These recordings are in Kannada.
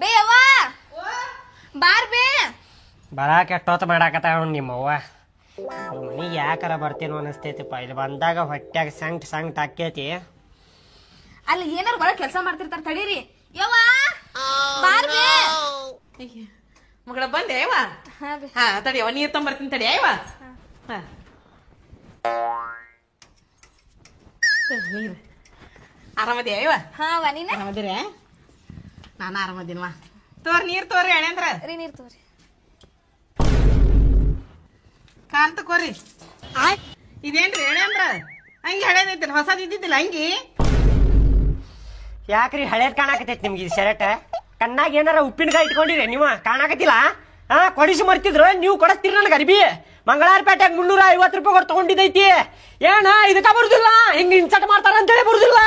ಬೇ ಅವ್ವ ಬಾರ್ ಬೇ ಬರಾಕ ಎಷ್ಟೊತ್ತು ಮಾಡಾಕತ್ತಾವ ನಿಮ್ಮವ್ವ ಮನಿಗೆ ಯಾಕಾರ ಬರ್ತೇನೋ ಅನಿಸ್ತೈತಿಪ್ಪ. ಇಲ್ಲಿ ಬಂದಾಗ ಹೊಟ್ಯಾಗ ಸಂಕ್ಟ್ ಆಕೇತಿ. ಅಲ್ಲಿ ಏನಾರು ಒಳಗೆ ಕೆಲಸ ಮಾಡ್ತಿರ್ತಾರ ತಡೀರಿ. ಯವ್ವ ಬಾರ್ ಬೇ ಮಗಳ ಬಂದೆ ಅಯ್ಯವ. ಹಾ ತಡಿಯವ ನೀರ್ ತೊಂಬರ್ತೀನಿ ತಡಿ ಅಯ್ಯವ. ನೀರು ಆರಾಮದಿ ಅಯ್ಯವ? ಹಾ ನೀನ ಆರಾಮದಿರ? ನಾನು ಆರಾಮದಿನವಾ. ನೀರ್ ತೋರಿ ಎಣೆಂದ್ರ ನೀರ್ ತೋರಿ ಕಾಲ್ ತಕೋರಿ. ಇದೇನ್ರಿ ಎಣೆಂದ್ರ ಹಂಗಿ ಹಳೇದೈತಿ ಹೊಸದ್ ಇದ್ದಿದ್ದಿಲ್ಲ ಹಂಗಿ. ಯಾಕ್ರಿ ಹಳೇದ್ ಕಾಣಾಕತೈತಿ ನಿಮ್ಗೆ ಇದು ಶರ್ಟ್? ಕಣ್ಣಾಗ ಏನಾರ ಉಪ್ಪಿನಕಾಯಿ ಇಟ್ಕೊಂಡಿರಿ ನೀವು? ಕಾಣಾಕತಿಲ್ಲ? ಕೊಡಿಸಿ ಮರ್ತಿದ್ರು ನೀವು ಕೊಡಿಸ್ತೀರಿ ನನಗೆ ಅರ್ಬಿ. ಮಂಗಳಾರಪೇಟೆಗೆ 350 ರೂಪಾಯಿ ಕೊಟ್ಟು ತಗೊಂಡಿದ್ದೈತಿ. ಏನ ಇದಕ್ಕ ಬರುದಿಲ್ಲ? ಹಿಂಗ ಇನ್ಸರ್ಟ್ ಮಾಡ್ತಾರ ಅಂತೇಳಿ ಬರುದಿಲ್ಲ.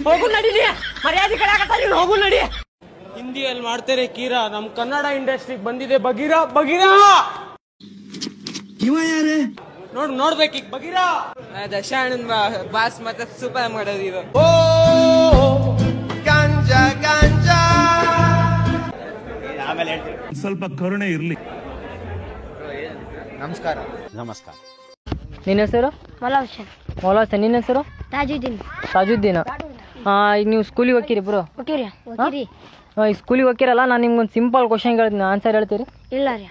ಹೋಗು ನಡೀನಿ, ಮರ್ಯಾದೆ ಕಡೆ ಹೋಗು ನಡಿ. ಹಿಂದಿಯಲ್ಲಿ ಮಾಡ್ತಾರೆ ಕೀರಾ, ನಮ್ ಕನ್ನಡ ಇಂಡಸ್ಟ್ರಿಗೆ ಬಂದಿದೆ ಬಗೀರಾ. ಬಗೀರಾ ಇವ ಯಾರೇ ನೋಡ್ಬೇಕು ಈಗ ಬಗೀರಾ. ದಶಾಣನ್ ಬಾಸ್ ಮತ್ತೆ ಸೂಪರ್ ಮಾಡೋದು ಇದು. ಸ್ವಲ್ಪ ಕರುಣೆ ಇರ್ಲಿ. ನಮಸ್ಕಾರ. ನಿನ್ನ ಹೆಸರು? ಮೌಲಾವ್. ನಿನ್ನ ಹೆಸರು? ತಾಜುದ್ದೀನ್. ಈಗ ನೀವು ಸ್ಕೂಲಿಗೆ ಹೋಗ್ತೀರಿ ಬ್ರೋ? ಈ ಸ್ಕೂಲಿಗೆ ಹೋಗ್ತಿರಲ್ಲ, ನಾನು ನಿಮ್ಗೊಂದು ಸಿಂಪಲ್ ಕ್ವಶನ್ ಹೇಳ್ತೀನಿ, ಆನ್ಸರ್ ಹೇಳ್ತೀರಿ? ಇಲ್ಲ ರೀ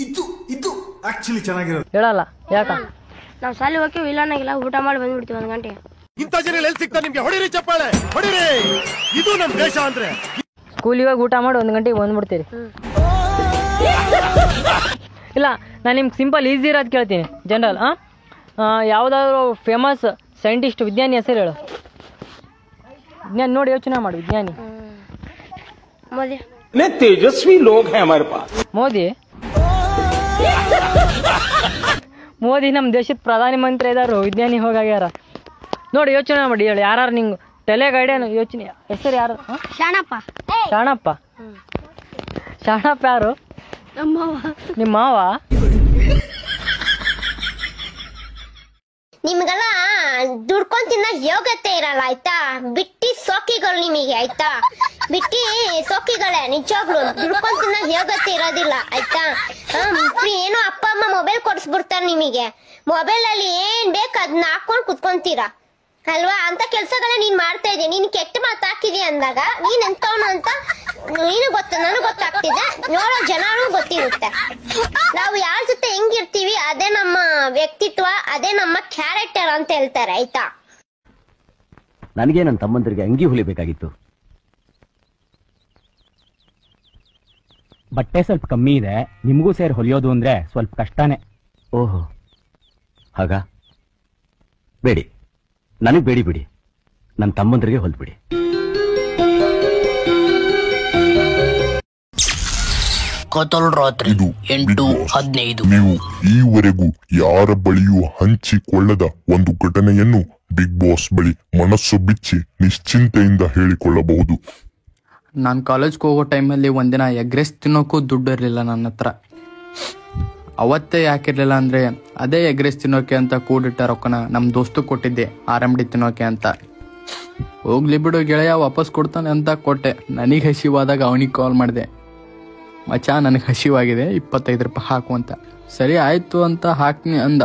ಇದು ಆಕ್ಚುಲಿ ಚೆನ್ನಾಗಿರೋದು. ಹೇಳಲ್ಲ ಯಾಕ? ನಾವು ಶಾಲೆ ಹೋಗ್ತೀವಿ, ಇಲ್ಲನಾಗಿಲ್ಲ ಊಟ ಮಾಡಿ ಬಂದ್ಬಿಡ್ತೀವಿ 1 ಗಂಟೆ. ಇಂಥ ಜನ ಎಲ್ಲಿ ಸಿಗ್ತಾ ನಿಮ್ಗೆ? ಹೊಡಿರಿ ಚಪ್ಪಾಳೆ ಹೊಡಿರಿ. ಇದು ನಮ್ ದೇಶ ಅಂದ್ರೆ. ಸ್ಕೂಲಿಗೆ ಹೋಗಿ ಊಟ ಮಾಡಿ 1 ಗಂಟೆಗೆ ಬಂದ್ಬಿಡ್ತೀರಿ? ಇಲ್ಲ, ನಾನು ನಿಮ್ಗೆ ಸಿಂಪಲ್ ಈಸಿ ಇರೋದು ಕೇಳ್ತೀನಿ, ಜನರಲ್. ಯಾವುದಾದ್ರು ಫೇಮಸ್ ಸೈಂಟಿಸ್ಟ್ ವಿಜ್ಞಾನಿ ಹೆಸರು ಹೇಳು. ವಿಜ್ಞಾನಿ ನೋಡಿ ಯೋಚನೆ ಮಾಡು. ವಿಜ್ಞಾನಿ ತೇಜಸ್ವಿ ಲೋಗ್ ಹೈ ಹಮಾರೆ ಪಾಸ್. ಮೋದಿ ನಮ್ಮ ದೇಶದ ಪ್ರಧಾನ ಮಂತ್ರಿ ಇದಾರು, ವಿಜ್ಞಾನಿ ಹೋಗ್ಯಾರ. ನೋಡಿ ಯೋಚನೆ ಮಾಡಿ ಹೇಳಿ. ಯಾರು ನಿಂಗೆ ತಲೆಗೈಡೆ ಯೋಚನೆ ಹೆಸರು ಯಾರು? ಶಾಣಪ್ಪ ಯಾರು? ನಿಮ್ಮ ಮಾವ. ನಿಮ್ಗೆಲ್ಲ ದುಡ್ಕೊಂಡ್ ತಿನ್ನ ಯೋಗ್ಯತೆ ಇರಲ್ಲ ಆಯ್ತಾ? ಬಿಟ್ಟಿ ಸೋಕಿಗಳು ನಿಮಗೆ ಆಯ್ತಾ? ಬಿಟ್ಟಿ ಸೋಕಿಗಳೇ ನಿಜವಾಗ್ಲು. ದುಡ್ಕೊಂಡ್ ತಿನ್ನ ಯೋಗ್ಯತೆ ಇರೋದಿಲ್ಲ ಆಯ್ತಾ? ಏನೋ ಅಪ್ಪ ಅಮ್ಮ ಮೊಬೈಲ್ ಕೊಡಿಸ್ಬಿಡ್ತಾರ ನಿಮಗೆ. ಮೊಬೈಲ್ ಅಲ್ಲಿ ಏನ್ ಬೇಕು ಅದನ್ನ ಹಾಕೊಂಡ್ ಕುತ್ಕೊಂತೀರಾ ಅಲ್ವಾ? ಅಂತ ಕೆಲ್ಸಗಳೇ ನೀನ್ ಮಾಡ್ತಾ ಇದೀಯ. ನೀನ್ ಕೆಟ್ಟ ಮಾತಾಕಿದಿ ಅಂದಾಗ ನೀನ್ ಎಂತವನು ಅಂತ ನನಗ್ ಗೊತ್ತಾಗ್ತಿದೆ, ನೋಡೋ ಜನನೂ ಗೊತ್ತಿರುತ್ತೆ. ನಾವು ಯಾರ ಜೊತೆ ಹೆಂಗಿರ್ತೀವಿ ಅದೇ ನಮ್ಮ ವ್ಯಕ್ತಿತ್ವ, ಅದೇ ನಮ್ಮ ಕ್ಯಾರೆಕ್ಟರ್ ಅಂತ ಹೇಳ್ತಾರೆ ಆಯ್ತಾ? ನನಗೆ ನನ್ನ ತಮ್ಮಂದರಿಗೆ ಅಂಗಿ ಹೊಲಿಬೇಕಾಗಿತ್ತು. ಬಟ್ಟೆ ಸ್ವಲ್ಪ ಕಮ್ಮಿ ಇದೆ, ನಿಮಗೂ ಸೇರಿ ಹೊಲಿಯೋದು ಅಂದ್ರೆ ಸ್ವಲ್ಪ ಕಷ್ಟನೇ. ಓಹೋ ಹಾಗ ಬೇಡಿ, ನನಗೆ ಬೇಡಿ ಬಿಡಿ, ನನ್ನ ತಮ್ಮಂದರಿಗೆ ಹೊಲ್ಬಿಡಿ. ರಾತ್ರಿ 8:15. ನೀವು ಈವರೆಗೂ ಯಾರ ಬಳಿಯೂ ಹಂಚಿಕೊಳ್ಳದ ಒಂದು ಘಟನೆಯನ್ನು ಬಿಗ್ ಬಾಸ್ ಬಳಿ ಮನಸ್ಸು ಬಿಚ್ಚಿ ನಿಶ್ಚಿಂತೆಯಿಂದ ಹೇಳಿಕೊಳ್ಳಬಹುದು. ನಾನು ಕಾಲೇಜ್ಗೆ ಹೋಗೋ ಟೈಮಲ್ಲಿ ಒಂದಿನ ಎಗ್ ರೈಸ್ ತಿನ್ನೋಕ್ಕೂ ದುಡ್ಡು ಇರಲಿಲ್ಲ ನನ್ನ ಹತ್ರ. ಅವತ್ತೇ ಯಾಕಿರ್ಲಿಲ್ಲ ಅಂದರೆ ಅದೇ ಎಗ್ ರೈಸ್ ತಿನ್ನೋಕೆ ಅಂತ ಕೂಡಿಟ್ಟ ರೊಕ್ಕನ ನಮ್ಮ ದೋಸ್ತು ಕೊಟ್ಟಿದ್ದೆ RMD ತಿನ್ನೋಕೆ ಅಂತ. ಹೋಗ್ಲಿ ಬಿಡು ಗೆಳೆಯ ವಾಪಸ್ ಕೊಡ್ತಾನೆ ಅಂತ ಕೊಟ್ಟೆ. ನನಗೆ ಹಸಿವಾದಾಗ ಅವನಿಗೆ ಕಾಲ್ ಮಾಡಿದೆ, ಮಚ್ಚ ನನಗೆ ಹಸಿವಾಗಿದೆ 25 ರೂಪಾಯಿ ಹಾಕು ಅಂತ. ಸರಿ ಆಯಿತು ಅಂತ ಹಾಕ್ತೀನಿ ಅಂದ.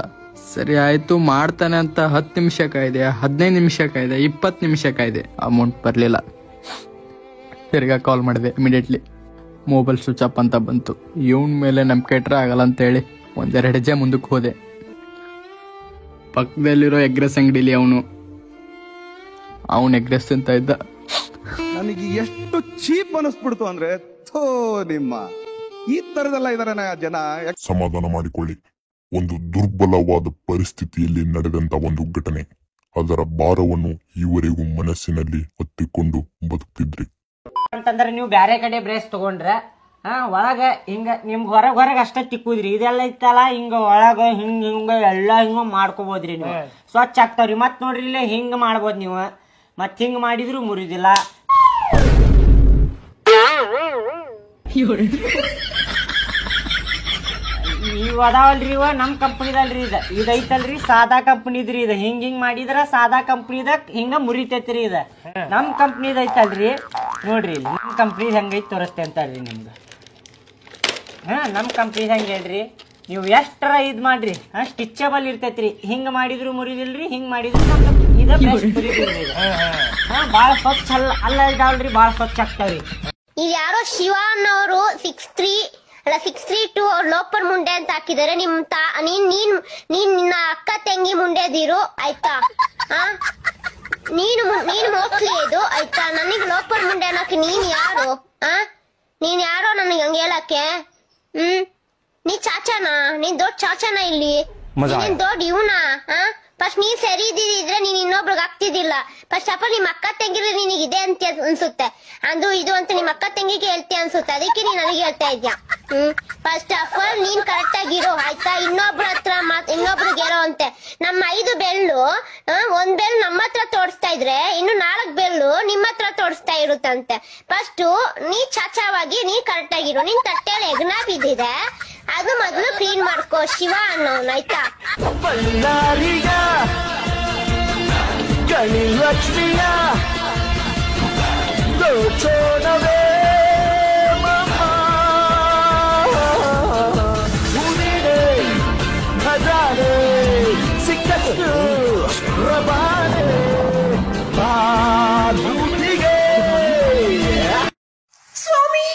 ಸರಿ ಆಯಿತು ಮಾಡ್ತಾನೆ ಅಂತ 10 ನಿಮಿಷ ಕಾಯ್ದೆ, 15 ನಿಮಿಷ ಕಾಯ್ದೆ, 20 ನಿಮಿಷ ಕಾಯ್ದೆ, ಅಮೌಂಟ್ ಬರಲಿಲ್ಲ. ತಿರ್ಗಾ ಕಾಲ್ ಮಾಡಿದೆ. ಇಮಿಡಿಯೇಟ್ಲಿ ಮೊಬೈಲ್ ಸ್ವಿಚ್ ಆಫ್ ಅಂತ ಬಂತು. ಇವನ ಮೇಲೆ ನಂಬಿಕೆ ಇಟ್ರೆ ಆಗಲ್ಲ ಅಂತೇಳಿ 1-2 ಹೆಜ್ಜೆ ಮುಂದಕ್ಕೆ ಹೋದೆ. ಪಕ್ಕದಲ್ಲಿರೋ ಎಗ್ ರೈಸ್ ಅಂಗಡಿಲಿ ಅವನು ಎಗ್ ರೈಸ್ ಅಂತ ಇದ್ದ. ನನಗೆ ಎಷ್ಟು ಚೀಪ್ ಅನಿಸ್ಬಿಡ್ತು ಅಂದ್ರೆ, ನಿಮ್ಮ ಈ ತರದೆಲ್ಲ ಇದಾರೆ ಜನ. ಸಮಾಧಾನ ಮಾಡಿಕೊಳ್ಳಿ. ಒಂದು ದುರ್ಬಲವಾದ ಪರಿಸ್ಥಿತಿಯಲ್ಲಿ ನಡೆದಂತ ಒಂದು ಘಟನೆ, ಅದರ ಭಾರವನ್ನು ಈವರೆಗೂ ಮನಸ್ಸಿನಲ್ಲಿ ಹೊತ್ತಿಕೊಂಡು ಬದುಕ್ತಿದ್ರಿ ಅಂತಂದ್ರೆ ನೀವು ಬ್ಯಾರೆ ಕಡೆ ಬ್ರೇಸ್ ತಗೊಂಡ್ರೆ ಒಳಗ ಹಿಂಗ ನಿಮ್ಗೆ ಹೊರಗೆ ಅಷ್ಟ ತಿಕ್ಕುದ್ರಿ. ಇದೆಲ್ಲ ಇತ್ತಲ್ಲ ಹಿಂಗ ಒಳಗ ಹಿಂಗ ಎಲ್ಲ ಹಿಂಗ ಮಾಡ್ಕೋಬೋದ್ರಿ ನೀವು. ಸ್ವಚ್ಛ ಆಗ್ತಾವ್ರಿ. ಮತ್ ನೋಡ್ರಿ ಇಲ್ಲೇ ಹಿಂಗ ಮಾಡ್ಬೋದ್ ನೀವು. ಮತ್ ಹಿಂಗ ಮಾಡಿದ್ರು ಮುರಿದಿಲ್ಲ. ಇವ್ ಅದಾವಲ್ರಿ, ಇವ ನಮ್ ಕಂಪನಿದಲ್ರಿ. ಇದೈತಲ್ರಿ ಸಾದಾ ಕಂಪನಿದ್ರಿ. ಇದು ಹಿಂಗ್ ಮಾಡಿದ್ರ ಸಾದಾ ಕಂಪನಿದಾಗ ಹಿಂಗ ಮುರಿತೈತ್ರಿ. ಇದ ನಮ್ ಕಂಪನಿದ ಐತಲ್ರಿ, ನೋಡ್ರಿ ಇಲ್ಲಿ ನಮ್ಮ ಕಂಪ್ನಿ ಹೆಂಗೈತಿ ತೋರಿಸ್ತೆ ಅಂತಾರ್ರಿ ನಿಮ್ಗೆ. ನಮ್ಮ ಕಂಪ್ನಿ ಹೆಂಗೆ ಹೇಳ್ರಿ, ನೀವು ಎಷ್ಟರ ಇದು ಮಾಡ್ರಿ ಸ್ಟಿಚಬಲ್ ಇರ್ತೈತ್ರಿ. ಹಿಂಗೆ ಮಾಡಿದ್ರು ಮುರಿದಿಲ್ರಿ, ಹಿಂಗೆ ಮಾಡಿದ್ರು ಇದ ಬೆಸ್ಟ್ ಮುರಿದಿಲ್ರಿ. ಭಾಳ ಸ್ವಚ್ಛ ಅಲ್ಲ ಇದಾವಲ್ರಿ, ಭಾಳ ಸ್ವಚ್ಛ ಆಗ್ತಾವ್ರಿ. ಇದು ಯಾರೋ ಶಿವ ಅನ್ನೋರು 632 ಅವ್ರು ಲೋಪರ್ ಮುಂಡೆ ಅಂತ ಹಾಕಿದಾರೆ. ನೀನ್ ನಿನ್ನ ಅಕ್ಕ ತಂಗಿ ಮುಂಡೆದಿರು ಆಯ್ತಾ. ನೀನು ಮೋಸ್ಟ್ಲಿ ಇದು ಆಯ್ತಾ. ನನಗ್ ಲೋಪರ್ ಮುಂಡೆ ಅನ್ನಕ್ಕೆ ನೀನ್ ಯಾರು? ನೀನ್ ಯಾರೋ ನನಗೆ ಹಂಗ ಹೇಳಕ್ಕೆ? ನೀ ಚಾಚಾನಾ? ನೀನ್ ದೊಡ್ಡ ಚಾಚಾನ ಇಲ್ಲಿ? ನೀನ್ ದೊಡ್ಡ ಇವನಾ? ಫಸ್ಟ್ ನೀನ್ ಸರಿ ಇದ್ದಿದ್ರೆ ನೀನ್ ಇನ್ನೊಬ್ರಿಗೆ ಆಗ್ತಿದ್ದಿಲ್ಲ. ಫಸ್ಟ್ ಆಫ್ ಆಲ್ ನಿಮ್ ಅಕ್ಕ ತಂಗಿರಿ ನಿನಗಿದೆ ಅಂತ ಅನ್ಸುತ್ತೆ. ಅದು ಇದು ಅಂತ ನಿಮ್ ಅಕ್ಕ ತಂಗಿಗೆ ಹೇಳ್ತಿ ಅನ್ಸುತ್ತೆ, ಅದಕ್ಕೆ ನೀನ್ ನನಗೆ ಹೇಳ್ತಾ ಇದ್ಯಾ. ಫಸ್ಟ್ ಆಫ್ ಆಲ್ ನೀನ್ ಕರೆಕ್ಟ್ ಆಗಿರೋ ಆಯ್ತಾ. ಇನ್ನೊಬ್ರ ಹತ್ರ ಇನ್ನೊಬ್ರಿಗೆ ಹೇಳೋ ಅಂತೆ. ನಮ್ಮ 5 ಬೆಳ್ಳು 1 ಬೆಳ್ಳು ನಮ್ಮ ಹತ್ರ ತೋರಿಸ್ತಾ ಇದ್ರೆ ಇನ್ನು 4 ಬೆಳ್ಳು ನಿಮ್ಮ ಹತ್ರ ತೋರಿಸ್ತಾ ಇರುತ್ತಂತೆ. ಫಸ್ಟ್ ನೀ ಚಾಚಾವಾಗಿ ನೀ ಕರೆಕ್ಟ್ ಆಗಿರೋ. ನೀನ್ ತಟ್ಟೆಯಲ್ಲಿ ಎಗ್ನ ಬಿದ್ದಿದೆ, ಅದು ಮೊದ್ಲು ಕ್ಲೀನ್ ಮಾಡ್ಕೋ ಶಿವ ಅನ್ನೋನ್ ಆಯ್ತಾ. ಲಕ್ಷ್ಮಿಯ ದೋಚೋಣವೇ ಖಜಾನೆ ಸಿಕ್ಕಷ್ಟು ರಬಾನೆ ಬಾಲೂಟಿಗೆ. ಸ್ವಾಮಿ,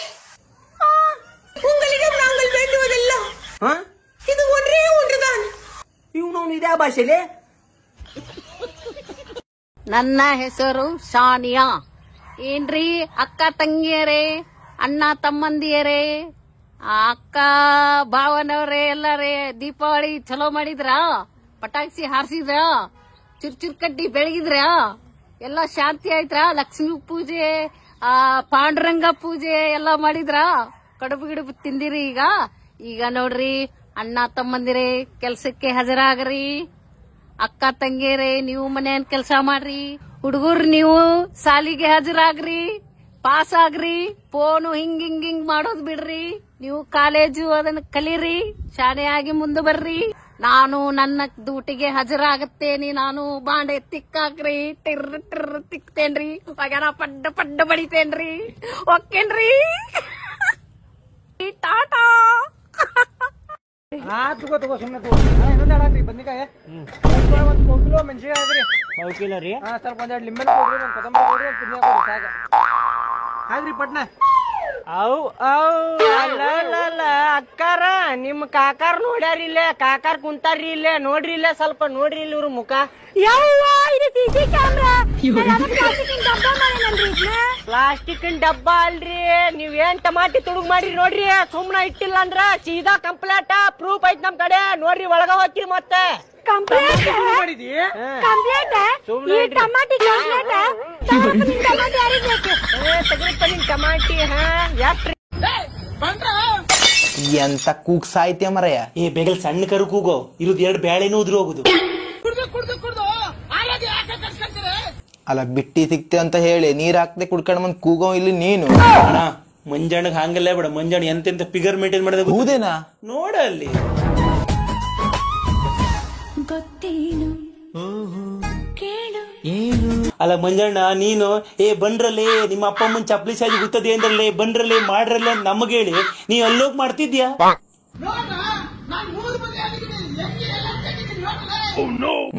ಉಂಗಳಿಗೆ ನಾಂಗಲ್ ಬೇಡುವುದಿಲ್ಲ. ಇದು ஒன்றுதான். ಇವನು ಇದೇ ಭಾಷೆಲಿ. ನನ್ನ ಹೆಸರು ಶಾನಿಯಾ. ಏನ್ರಿ ಅಕ್ಕ ತಂಗಿಯರೇ, ಅಣ್ಣ ತಮ್ಮಂದಿಯರೇ, ಅಕ್ಕ ಭಾವನವ್ರೆ ಎಲ್ಲರೇ, ದೀಪಾವಳಿ ಚಲೋ ಮಾಡಿದ್ರ? ಪಟಾಕ್ಷಿ ಹಾರಿಸಿದ್ರ? ಚುರ್ಚುರ್ ಕಡ್ಡಿ ಬೆಳಗಿದ್ರ? ಎಲ್ಲ ಶಾಂತಿ ಆಯ್ತ್ರ? ಲಕ್ಷ್ಮಿ ಪೂಜೆ, ಪಾಂಡುರಂಗ ಪೂಜೆ ಎಲ್ಲ ಮಾಡಿದ್ರ? ಕಡುಬು ಗಿಡುಬು ತಿಂದಿರಿ? ಈಗ ನೋಡ್ರಿ ಅಣ್ಣ ತಮ್ಮಂದಿರೇ, ಕೆಲ್ಸಕ್ಕೆ ಹಾಜರಾಗ್ರಿ. ಅಕ್ಕ ತಂಗಿಯರೇ, ನೀವು ಮನೆಯನ್ ಕೆಲ್ಸ ಮಾಡ್ರಿ. ಹುಡುಗರು ನೀವು ಸಾಲಿಗೆ ಹಾಜರಾಗ್ರಿ, ಪಾಸ್ ಆಗ್ರಿ. ಫೋನು ಹಿಂಗ್ ಮಾಡೋದ್ ಬಿಡ್ರಿ. ನೀವು ಕಾಲೇಜು ಅದನ್ನ ಕಲೀರಿ, ಶಾಣೆಯಾಗಿ ಮುಂದೆ ಬರ್ರಿ. ನಾನು ನನ್ನ ಡ್ಯೂಟಿಗೆ ಹಾಜರಾಗತ್ತೇನಿ. ನಾನು ಬಾಂಡೆ ತಿಕ್ಕಾಕ್ರಿ, ಟಿರ್ ತಿಕ್ತೇನ್ರಿ, ಮಗನ ಪಡ್ಡ ಬಡಿತೇನ್ರಿ. ಓಕೆನ್ರಿ, ಟಾಟಾ. ತಗೋ ಸುಮ್ಮನೆ ಇನ್ನೊಂದು ಹೇಳಾಕ್ರಿ ಬದ್ನಿಕಾಯಿ 1 ಕಿಲೋ ಮೆಣಸಿನ್ಕಾಯಿ ಹಾಕ್ರಿ. 1 ಕಿಲೋ ರೀ? ಸ್ವಲ್ಪ ಒಂದೆರಡು ಲಿಂಬೆ ಕೊಡ್ರಿ, ಒಂದು ಕೊತ್ತಂಬರಿ ಕೊಡ್ರಿ, ಒಂದು ಪುದೀನ ಕೊಡ್ರಿ, ಸಾಕ ಹಾಕ್ರಿ ಪಟ್ನ. ಅಲ್ಲ ಅಕ್ಕಾರ, ನಿಮ್ ಕಾಕಾರ ನೋಡ್ಯಾರ ಇಲ್ಲೇ, ಕಾಕಾರ ಕುಂತಾರ್ರಿ ಇಲ್ಲೇ, ನೋಡ್ರಿ ಇಲ್ಲೇ ಸ್ವಲ್ಪ ನೋಡ್ರಿ ಇಲ್ಲಿ ಇವ್ರ ಮುಖ. ಪ್ಲಾಸ್ಟಿಕ್ ಡಬ್ಬ ಅಲ್ರಿ, ನೀವೇನ್ ಟಮಾಟಿ ತುಡುಗ್ ಮಾಡ್ರಿ ನೋಡ್ರಿ. ಸುಮ್ನ ಇಟ್ಟಿಲ್ಲ ಅಂದ್ರ ಸೀದಾ ಕಂಪ್ಲೇಂಟ್ ಪ್ರೂಫ್ ಐತ್ ನಮ್ ಕಡೆ. ನೋಡ್ರಿ ಒಳಗ ಹೋಗ್ತಿ ಮತ್ತೆ ಎಂತ ಕೂಗ್ ಸಾಯ್ತಿ ಮರಯ್ಯ. ಬೇಗಲ್ ಸಣ್ಣ ಕರು ಕೂಗೋ, ಇರೋದು 2 ಬ್ಯಾಳೆನೂ ಉದ್ರಿ ಹೋಗುದು. ಅಲ್ಲ ಬಿಟ್ಟಿ ಸಿಕ್ತೆ ಅಂತ ಹೇಳಿ ನೀರ್ ಹಾಕ್ದೆ ಕುಡ್ಕೊಂಡ್ ಬಂದ್ ಕೂಗೋ ಇಲ್ಲಿ ನೀನು. ಮಂಜಾಣಗ್ ಹಂಗಲ್ಲೇ ಬೇಡ, ಮಂಜಾಣ ಎಂತೆಂತ ಫಿಗರ್ ಮೇಂಟೈನ್ ಮಾಡಿದ ಹೌದೇನಾ ನೋಡ ಅಲ್ಲಿ. ಅಲ್ಲ ಮಂಜಣ್ಣ ನೀನು ಬನ್ರಲ್ಲೇ ನಿಮ್ಮ ಅಪ್ಪ ಅಮ್ಮನ್ ಚಪ್ಲಿ ಸಾಜಿ ಗುತ್ತದೆ ಅಂದ್ರಲ್ಲೇ, ಬನ್ರಲ್ಲೇ ಮಾಡ್ರಲ್ಲೇ ಅಂತ ನಮಗೆ ಹೇಳಿ ನೀ ಅಲ್ಲೋಗ್ ಮಾಡ್ತಿದ್ಯಾ?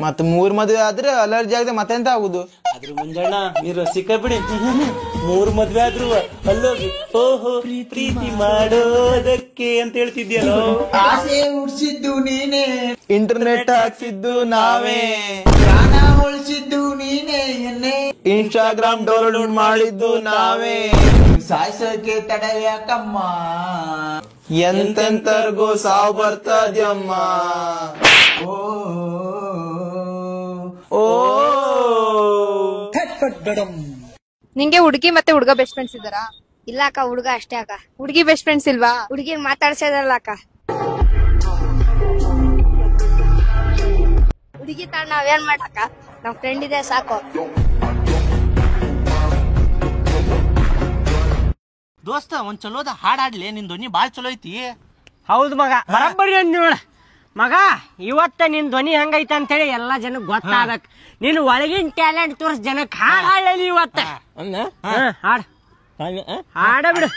ಮತ್ 3 ಮದ್ವೆ ಆದ್ರೆ ಅಲರ್ಜಿ ಆಗದೆ ಮತ್ತೆಂತ ಆಗುದು? ಆದ್ರೆ ಮಂಜಣ್ಣ ನೀರು ಸಿಕ್ಕ ಬಿಡಿ, 3 ಮದ್ವೆ ಆದ್ರು ಅಲ್ಲೋಗಿ ಓಹೋ ಪ್ರೀತಿ ಮಾಡೋದಕ್ಕೆ ಅಂತ ಹೇಳ್ತಿದ್ಯಲ್ಲ. ಆಸೆ ಉಡ್ಸಿದ್ದು ನೀನೇ, ಇಂಟರ್ನೆಟ್ ಹಾಕ್ಸಿದ್ದು ನಾವೇ, ಪ್ರಾಣ ಉಳಿಸಿದ್ದು ನೀನೇ, ಇನ್ಸ್ಟಾಗ್ರಾಮ್ ಡೌನ್ಲೋಡ್ ಮಾಡಿದ್ದು ನಾವೇ, ಸಾಯ್ಸೋಕೆ ತಡ ಯಾಕಮ್ಮ, ಎಂತೆಂತರ್ಗೂ ಸಾವು ಬರ್ತದ್ಯಮ್ಮ. ನಿಂಗೆ ಹುಡುಗಿ ಮತ್ತೆ ಹುಡುಗ ಬೆಸ್ಟ್ ಫ್ರೆಂಡ್ಸ್ ಇದ್ದಾರಾ? ಇಲ್ಲ ಅಕ್ಕ, ಹುಡುಗ ಅಷ್ಟೇ ಅಕ್ಕ. ಹುಡುಗಿ ಬೆಸ್ಟ್ ಫ್ರೆಂಡ್ಸ್ ಇಲ್ವಾ? ಹುಡುಗಿ ಮಾತಾಡ್ಸೋದಲ್ಲ ಅಕ್ಕ. ಹುಡುಗಿ ತರ ನಾವೇನ್ ಮಾಡಕ್ಕ, ನಮ್ ಫ್ರೆಂಡ್ ಇದೆ ಸಾಕು. ದೋಸ್ತ ಒಂದ್ ಚಲೋದ ಹಾಡಾಡ್ಲಿ, ನಿನ್ ಧ್ವನಿ ಬಾಳ್ ಚಲೋ ಐತಿ. ಹೌದು ಮಗ, ಬರಬ್ಬರಿ ನೋಡ ಮಗ. ಇವತ್ತ ನಿನ್ ಧ್ವನಿ ಹೆಂಗೈತೆ ಅಂತ ಹೇಳಿ ಎಲ್ಲಾ ಜನಕ್ ಗೊತ್ತಾಗಕ್, ನೀನ್ ಒಳಗಿನ ಟ್ಯಾಲೆಂಟ್ ತೋರ್ಸ್ ಜನಕ್ ಹಾಡ್ ಹಾಡಲಿ ಇವತ್ತ. ಹಾಡ್ ಹಾಡ ಬಿಡು.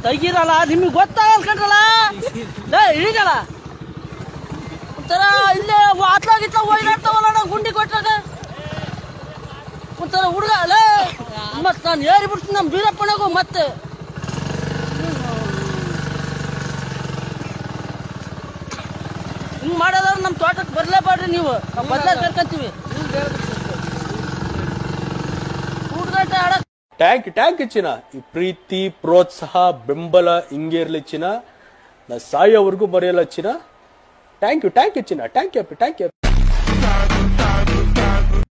ತೆಗೀರಲ್ಲ ನಿಮ್ಗೆ ಗೊತ್ತಾಗಲ್ಲ ಕಂಡ್ರಲ್ಲ ಇಳಿದಲ್ಲ ಒಂಥರ ಇಲ್ಲೇ ಆತ್ಲಾಗಿತ್ತ ಓಡಾಡ್ತಾವಲ್ಲ ಗುಂಡಿ ಕೊಟ್ಟಾಗ ಒಂಥರ ಹುಡುಗ ಅಲ್ಲ ಮತ್ ನಾನು ಏರಿ ಬಿಡ್ತೀನಿ ನಮ್ ಬೀರಪ್ಪನಾಗು ಮತ್ತೆ ಹಿಂಗ್ ಮಾಡೋದವ್ರು ನಮ್ ತೋಟಕ್ಕೆ ಬರ್ಲೇಬೇಡ್ರಿ ನೀವು ನಾವು ಬದಲಾ ಸೇರ್ಕೊಂತೀವಿ ಹುಡುಗಾಟ ಆಡಕ್ ಟ್ಯಾಂಕ್ ಚಿನ್ನ ಈ ಪ್ರೀತಿ ಪ್ರೋತ್ಸಾಹ ಬೆಂಬಲ ಹಿಂಗೆ ಇರ್ಲಿ ಚಿನ್ನ ನಾ ಸಾಯೋವರೆಗೂ ಬರೆಯಲ್ಲ ಚಿನ್ನ. ಥ್ಯಾಂಕ್ ಯು ಚಿನ್ನ. Thank you